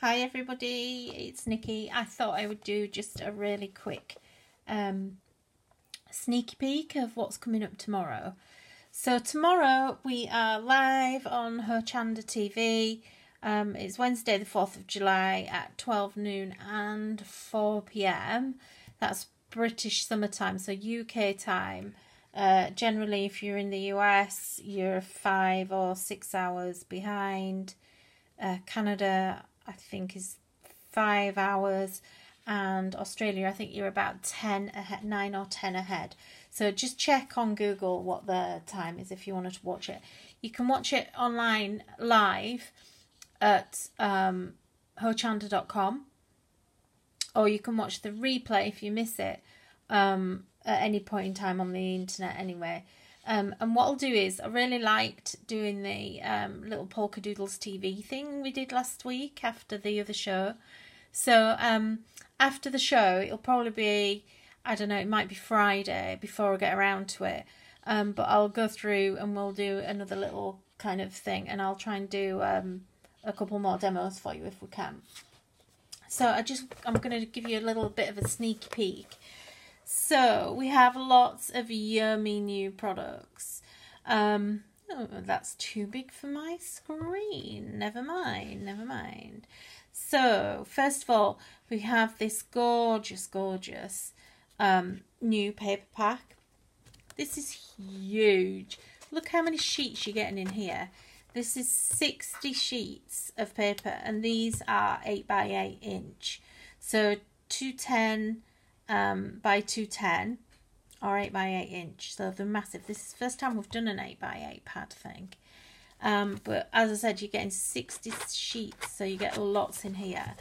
Hi everybody, it's Nikki. I thought I would do just a really quick sneaky peek of what's coming up tomorrow. So tomorrow we are live on Hochanda TV. It's Wednesday the 4th of July at 12 noon and 4 p.m. That's British summertime, so UK time. Generally if you're in the US, you're 5 or 6 hours behind. Canada I think is 5 hours, and Australia I think you're about 10 ahead, 9 or 10 ahead. So just check on Google what the time is if you wanted to watch it. You can watch it online live at hochanda.com, or you can watch the replay if you miss it at any point in time on the internet anyway. And what I'll do is, I really liked doing the little Polkadoodles TV thing we did last week after the other show. So after the show, it'll probably be, I don't know, it might be Friday before I get around to it. But I'll go through and we'll do another little kind of thing, and I'll try and do a couple more demos for you if we can. So I'm going to give you a little bit of a sneak peek. So we have lots of yummy new products. Oh, that's too big for my screen. Never mind. So first of all, we have this gorgeous new paper pack. This is huge. Look how many sheets you're getting in here. This is 60 sheets of paper, and these are 8 by 8 inch. So 210 by 210 or 8 by 8 inch, so they're massive. This is the first time we've done an 8 by 8 pad thing, but as I said, you're getting 60 sheets, so you get lots in here.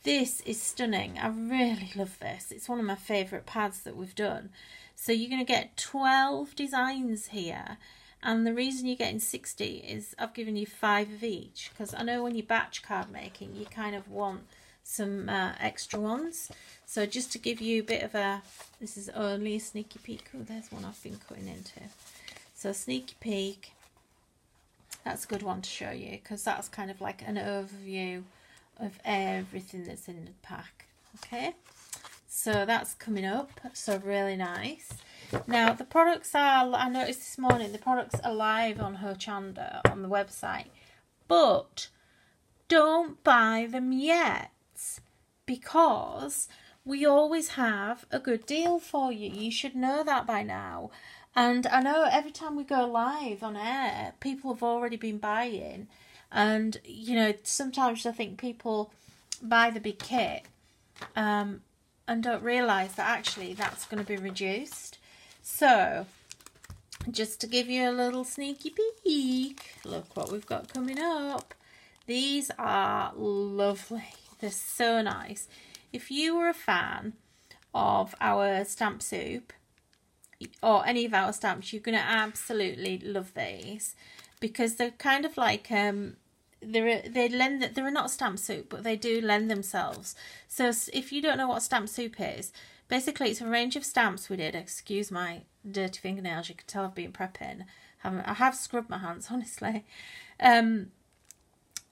This is stunning. I really love this. It's one of my favourite pads that we've done. So you're going to get 12 designs here, and the reason you're getting 60 is I've given you 5 of each, because I know when you're batch card making you kind of want some extra ones. So just to give you a bit of a, this is only a sneaky peek. Oh, there's one I've been cutting into. So sneaky peek, that's a good one to show you, because that's kind of like an overview of everything that's in the pack. Okay, so that's coming up, so really nice. Now the products are, I noticed this morning, the products are live on Hochanda on the website, but don't buy them yet, because we always have a good deal for you. You should know that by now. And I know every time we go live on air, people have already been buying. And, you know, sometimes I think people buy the big kit and don't realise that actually that's going to be reduced. So, just to give you a little sneaky peek, look what we've got coming up. These are lovely. They're so nice. If you were a fan of our stamp soup or any of our stamps, you're going to absolutely love these, because they're kind of like they're not stamp soup, but they do lend themselves. So if you don't know what stamp soup is, basically it's a range of stamps we did. Excuse my dirty fingernails, you can tell I've been prepping. I have scrubbed my hands, honestly.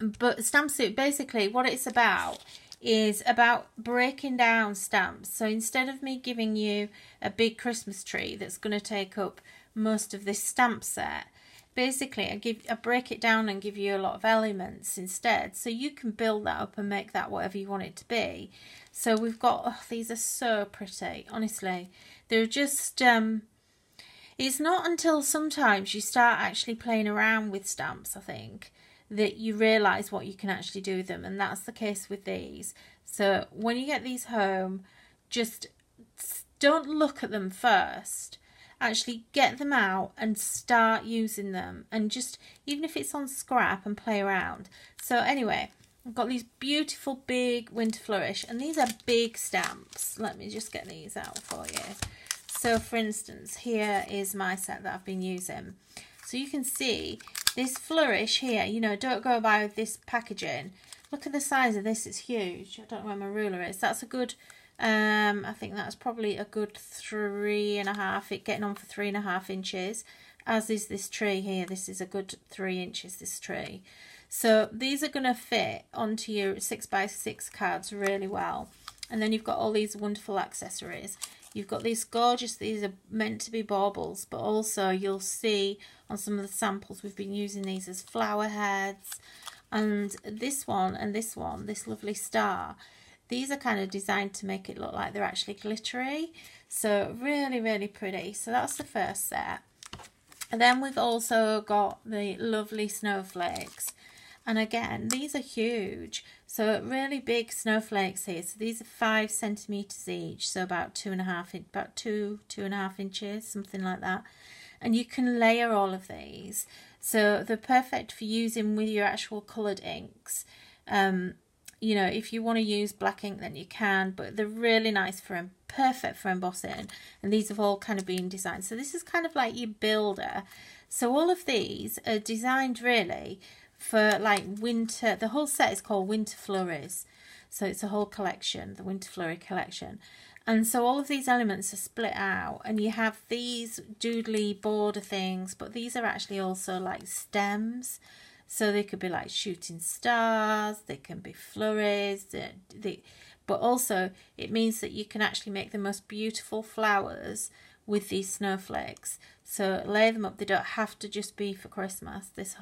But stamp soup, basically what it's about is about breaking down stamps. So instead of me giving you a big Christmas tree that's going to take up most of this stamp set, basically I break it down and give you a lot of elements instead, so you can build that up and make that whatever you want it to be. So we've got, oh, these are so pretty, honestly. They're just it's not until sometimes you start actually playing around with stamps, I think, that you realise what you can actually do with them, and that's the case with these. So when you get these home, just don't look at them first. Actually get them out and start using them, and just, even if it's on scrap, and play around. So anyway, I've got these beautiful big Winter Flourish, and these are big stamps. Let me just get these out for you. So for instance, here is my set that I've been using. So you can see this flourish here, you know, don't go by with this packaging. Look at the size of this, it's huge. I don't know where my ruler is. That's a good, I think that's probably a good 3.5, getting on for 3.5 inches, as is this tree here. This is a good 3 inches, this tree. So these are going to fit onto your 6x6 cards really well. And then you've got all these wonderful accessories. You've got these gorgeous, these are meant to be baubles, but also you'll see on some of the samples we've been using these as flower heads. And this one and this one, this lovely star, these are kind of designed to make it look like they're actually glittery. So really, really pretty. So that's the first set. And then we've also got the lovely snowflakes. And again, these are huge. So really big snowflakes here. So these are 5 centimeters each. So about 2.5 inches, something like that. And you can layer all of these. So they're perfect for using with your actual coloured inks. You know, if you want to use black ink, then you can, but they're really nice for perfect for embossing. And these have all kind of been designed. So this is kind of like your builder. So all of these are designed really for like winter. The whole set is called Winter Flurries. So it's a whole collection, the Winter Flurry collection. And so all of these elements are split out, and you have these doodly border things, but these are actually also like stems. So they could be like shooting stars, they can be flurries, but also it means that you can actually make the most beautiful flowers with these snowflakes. So lay them up. They don't have to just be for Christmas. This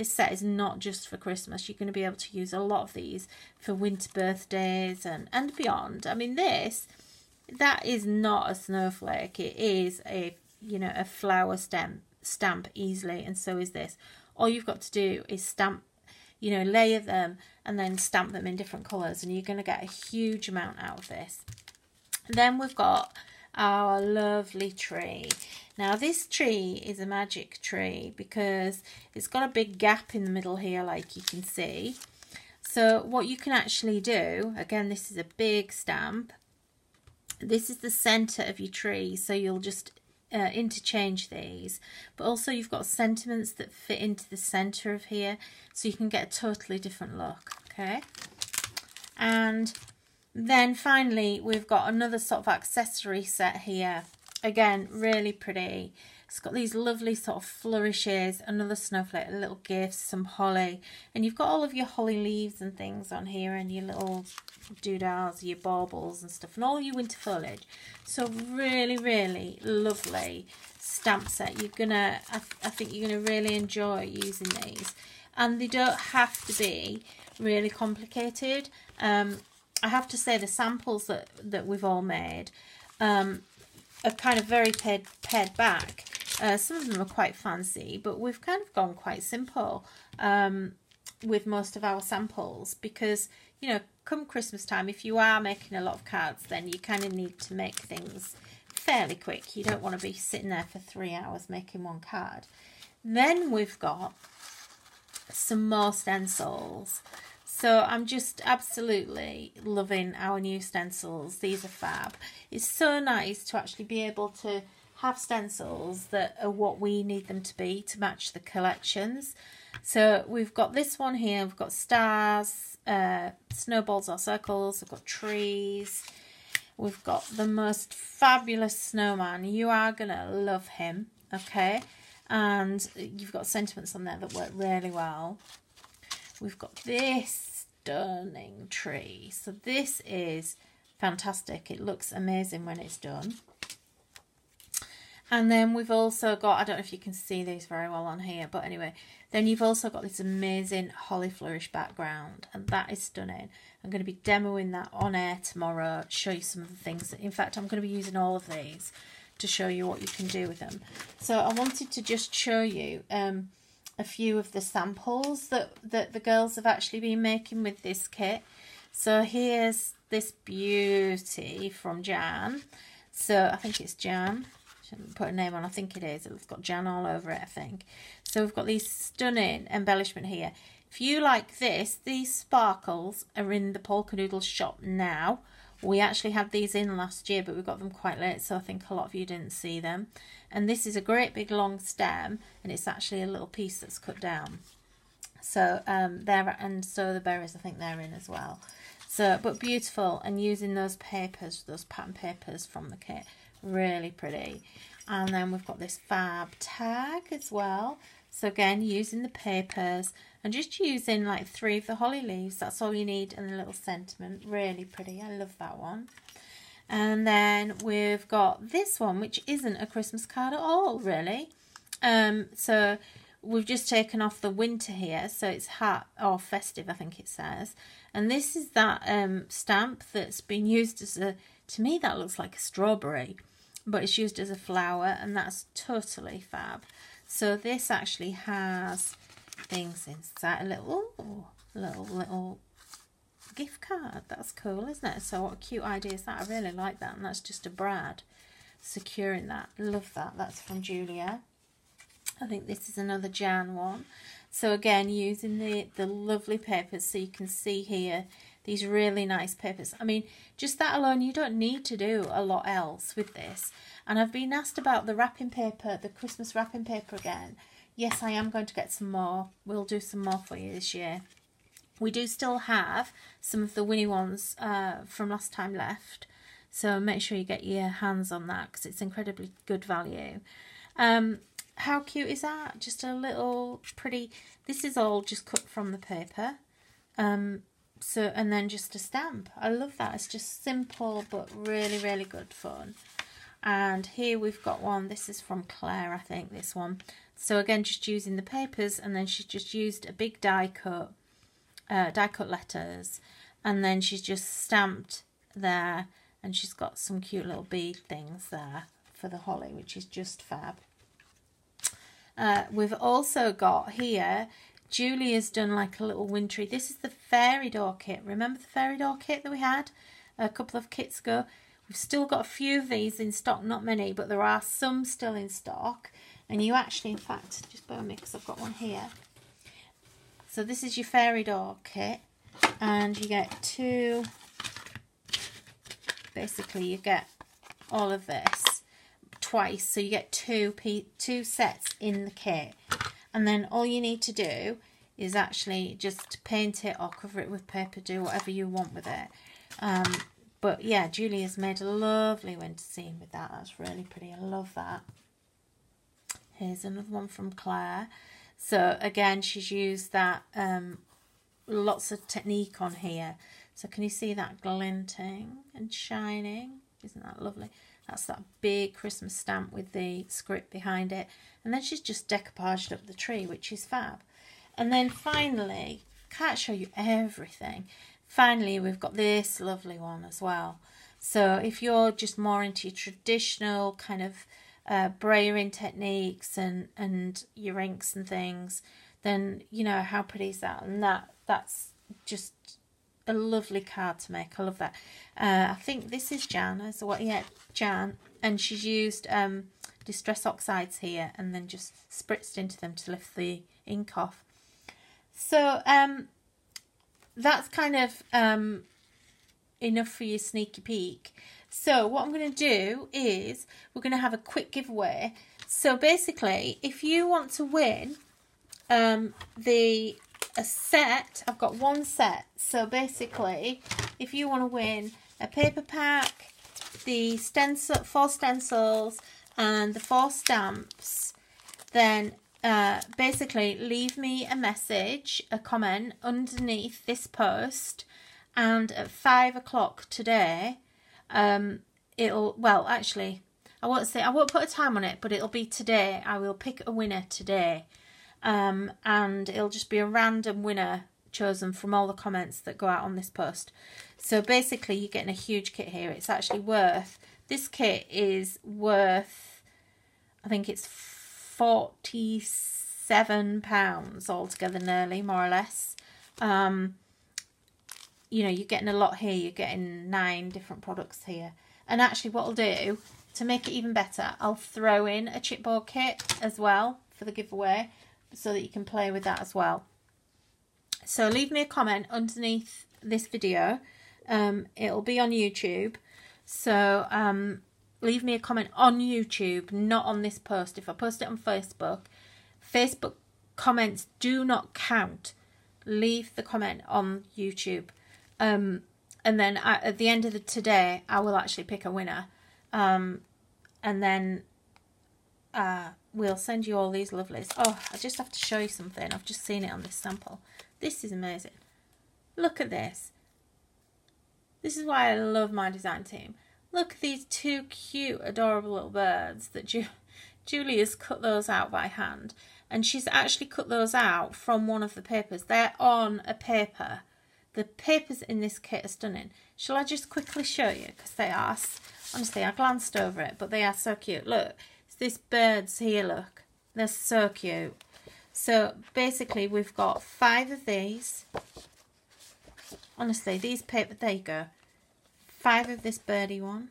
set is not just for Christmas. You're going to be able to use a lot of these for winter birthdays and beyond. I mean, that is not a snowflake. It is a, you know, a flower stamp easily, and so is this. All you've got to do is stamp, you know, layer them and then stamp them in different colours, and you're going to get a huge amount out of this. Then we've got our lovely tree. Now this tree is a magic tree because it's got a big gap in the middle here, like you can see. So what you can actually do, again, this is a big stamp. This is the centre of your tree, so you'll just interchange these, but also you've got sentiments that fit into the center of here, so you can get a totally different look. Okay, and then finally we've got another sort of accessory set here. Again, really pretty. It's got these lovely sort of flourishes, another snowflake, little gifts, some holly, and you've got all of your holly leaves and things on here, and your little doodles, your baubles and stuff, and all your winter foliage. So really, really lovely stamp set. You're gonna, I think you're gonna really enjoy using these, and they don't have to be really complicated. I have to say the samples that we've all made are kind of very pared back. Some of them are quite fancy, but we've kind of gone quite simple with most of our samples because, you know, come Christmas time, if you are making a lot of cards, then you kind of need to make things fairly quick. You don't want to be sitting there for 3 hours making one card. Then we've got some more stencils. So I'm just absolutely loving our new stencils. These are fab. It's so nice to actually be able to have stencils that are what we need them to be to match the collections. So we've got this one here. We've got stars, snowballs or circles. We've got trees. We've got the most fabulous snowman. You are going to love him. Okay. And you've got sentiments on there that work really well. We've got this stunning tree. So this is fantastic. It looks amazing when it's done. And then we've also got, I don't know if you can see these very well on here, but anyway, then you've also got this amazing holly flourish background, and that is stunning. I'm going to be demoing that on air tomorrow, show you some of the things. In fact, I'm going to be using all of these to show you what you can do with them. So I wanted to just show you a few of the samples that the girls have actually been making with this kit. So here's this beauty from Jan. So I think it's Jan. Shouldn't put a name on, I think it is. It's got Jan all over it, I think. So we've got these stunning embellishment here. If you like this, these sparkles are in the Polkadoodles shop now. We actually had these in last year, but we got them quite late, so I think a lot of you didn't see them. And this is a great big long stem, and it's actually a little piece that's cut down. So there, and so the berries, I think they're in as well. So, but beautiful, and using those papers, those pattern papers from the kit, really pretty. And then we've got this fab tag as well. So again, using the papers and just using like 3 of the holly leaves. That's all you need, and a little sentiment. Really pretty. I love that one. And then we've got this one, which isn't a Christmas card at all, really. So we've just taken off the winter here, so it's hot or festive, I think it says. And this is that stamp that's been used as a, to me that looks like a strawberry, but it's used as a flower, and that's totally fab. So this actually has things inside, a little gift card. That's cool, isn't it? So what a cute idea is that? I really like that, and that's just a brad securing that. Love that. That's from Julia. I think this is another Jan one. So again, using the lovely papers, so you can see here these really nice papers. I mean, just that alone, you don't need to do a lot else with this. And I've been asked about the wrapping paper, the Christmas wrapping paper again. Yes, I am going to get some more. We'll do some more for you this year. We do still have some of the Winnie ones from last time left. So make sure you get your hands on that, because it's incredibly good value. How cute is that? Just a little pretty, this is all just cut from the paper. So, and then just a stamp. I love that. It's just simple, but really, really good fun. And here we've got one. This is from Claire, I think, this one. So again, just using the papers, and then she's just used a big die cut letters, and then she's just stamped there, and she's got some cute little bead things there for the holly, which is just fab. We've also got here, Julia's done like a little wintry. This is the fairy door kit. Remember the fairy door kit that we had a couple of kits ago? We've still got a few of these in stock, not many, but there are some still in stock. And you actually, in fact, just bear with me because I've got one here. So this is your fairy door kit, and you get two, basically you get all of this twice, so you get two sets in the kit, and then all you need to do is actually just paint it or cover it with paper, do whatever you want with it. But yeah, Julia's made a lovely winter scene with that. That's really pretty. I love that. Here's another one from Claire. So again, she's used that lots of technique on here. So can you see that glinting and shining? Isn't that lovely? That's that big Christmas stamp with the script behind it. And then she's just decoupaged up the tree, which is fab. And then finally, can't show you everything. Finally, we've got this lovely one as well. So if you're just more into your traditional kind of brayering techniques and your inks and things, then you know how pretty is that? And that's just a lovely card to make. I love that. I think this is Jan as well. Yeah, Jan, and she's used distress oxides here and then just spritzed into them to lift the ink off. So that's kind of enough for your sneaky peek. So what I'm going to do is we're going to have a quick giveaway. So basically, if you want to win a set, I've got one set. So basically, if you want to win a paper pack, the stencil, 4 stencils and the 4 stamps, then basically leave me a message, a comment underneath this post, and at 5 o'clock today, it'll, well, actually, I won't put a time on it, but it'll be today. I will pick a winner today, and it'll just be a random winner chosen from all the comments that go out on this post. So basically, you're getting a huge kit here. It's actually worth, this kit is worth, I think it's £47 altogether, nearly, more or less. You know, you're getting a lot here. You're getting 9 different products here. And actually what I'll do, to make it even better, I'll throw in a chipboard kit as well for the giveaway, so that you can play with that as well. So leave me a comment underneath this video. It'll be on YouTube. So leave me a comment on YouTube, not on this post. If I post it on Facebook, Facebook comments do not count. Leave the comment on YouTube. And then at the end of today, I will actually pick a winner. And then we'll send you all these lovelies. Oh, I just have to show you something. I've just seen it on this sample. This is amazing. Look at this. This is why I love my design team. Look at these two cute, adorable little birds that Julie has cut those out by hand. And she's actually cut those out from one of the papers. They're on a paper. The papers in this kit are stunning. Shall I just quickly show you? Because they are, honestly, I glanced over it, but they are so cute. Look, it's these birds here, look. They're so cute. So basically we've got 5 of these. Honestly, these paper, there you go. 5 of this birdie one.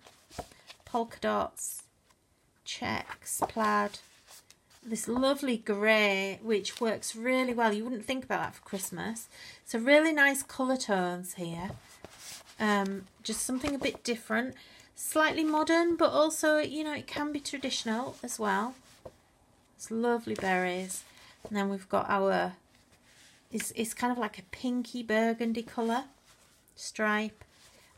Polka dots, checks, plaid. This lovely grey, which works really well. You wouldn't think about that for Christmas. So really nice colour tones here. Just something a bit different. Slightly modern, but also, you know, it can be traditional as well. It's lovely berries. And then we've got our, it's kind of like a pinky burgundy colour stripe.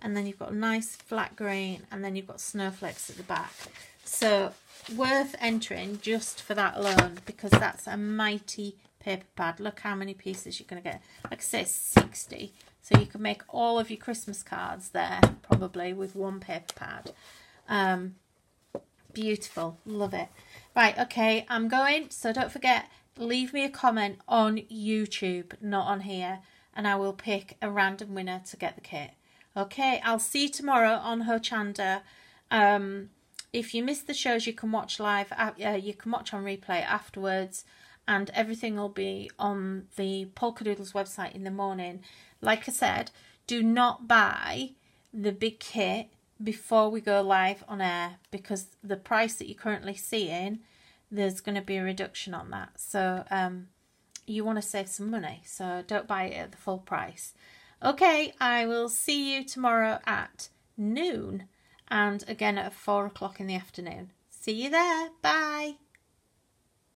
And then you've got a nice flat green, and then you've got snowflakes at the back. So worth entering just for that alone, because that's a mighty paper pad. Look how many pieces you're going to get. Like I say, 60. So you can make all of your Christmas cards there, probably, with one paper pad. Beautiful. Love it. Right, okay, I'm going. So don't forget, leave me a comment on YouTube, not on here, and I will pick a random winner to get the kit. Okay, I'll see you tomorrow on Hochanda. If you missed the shows, you can watch live. You can watch on replay afterwards, and everything will be on the Polkadoodles website in the morning. Like I said, do not buy the big kit before we go live on air, because the price that you're currently seeing, there's going to be a reduction on that. So you want to save some money, so don't buy it at the full price. Okay, I will see you tomorrow at noon and again at 4 o'clock in the afternoon. See you there. Bye.